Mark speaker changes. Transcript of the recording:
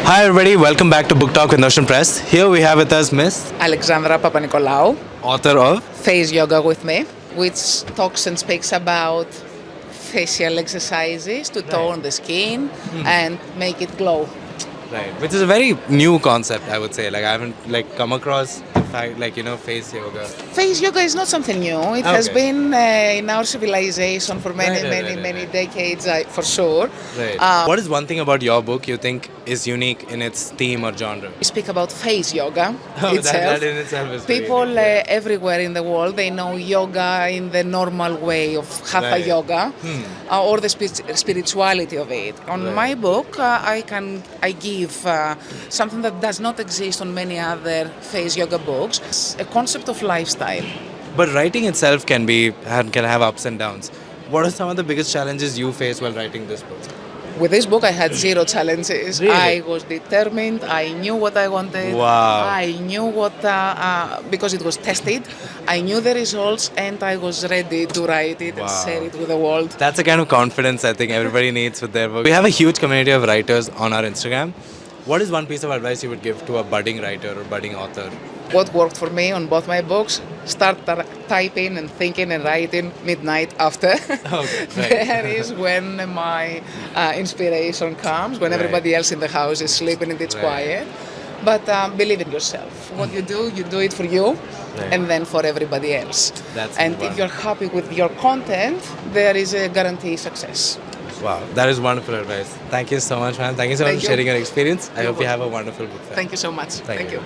Speaker 1: Hi everybody, welcome back to Book Talk with Notion Press. Here we have with us Miss,
Speaker 2: Alexandra Papanikolaou,
Speaker 1: author of
Speaker 2: Face Yoga with Me, which talks and speaks about facial exercises to tone the skin and make it glow.
Speaker 1: Right, which is a very new concept, I would say. Like I haven't come across the fact face yoga.
Speaker 2: Face yoga is not something new. It has
Speaker 1: Okay.
Speaker 2: been in our civilization for many decades, for sure.
Speaker 1: Right. What is one thing about your book you think is unique in its theme or genre?
Speaker 2: We speak about face yoga
Speaker 1: Oh,
Speaker 2: itself.
Speaker 1: that in itself is very
Speaker 2: People
Speaker 1: unique, yeah.
Speaker 2: everywhere in the world, they know yoga in the normal way of hatha
Speaker 1: Right.
Speaker 2: yoga or the spirituality of it. On
Speaker 1: Right.
Speaker 2: my book, I give something that does not exist on many other face yoga books. It's a concept of lifestyle.
Speaker 1: But writing itself can have ups and downs. What are some of the biggest challenges you faced while writing this book?
Speaker 2: With this book, I had zero challenges.
Speaker 1: Really?
Speaker 2: I was determined. I knew what I wanted.
Speaker 1: Wow.
Speaker 2: I knew what, because it was tested, I knew the results and I was ready to write it and share it with the world.
Speaker 1: That's the kind of confidence I think everybody needs with their book. We have a huge community of writers on our Instagram. What is one piece of advice you would give to a budding writer or budding author?
Speaker 2: What worked for me on both my books, start typing and thinking and writing midnight after.
Speaker 1: Okay, right.
Speaker 2: There is when my inspiration comes, when
Speaker 1: Right.
Speaker 2: everybody else in the house is sleeping and it's
Speaker 1: Right.
Speaker 2: quiet. But believe in yourself. What you do it for you
Speaker 1: Right.
Speaker 2: and then for everybody else.
Speaker 1: That's
Speaker 2: and
Speaker 1: the
Speaker 2: if
Speaker 1: one.
Speaker 2: you're happy with your content, there is a guaranteed success.
Speaker 1: Wow, that is wonderful advice. Thank you so much, man. Thank you so much
Speaker 2: Thank
Speaker 1: for
Speaker 2: you.
Speaker 1: sharing your experience. I
Speaker 2: You're
Speaker 1: hope you have a wonderful book fair.
Speaker 2: Thank you so much.
Speaker 1: Thank you.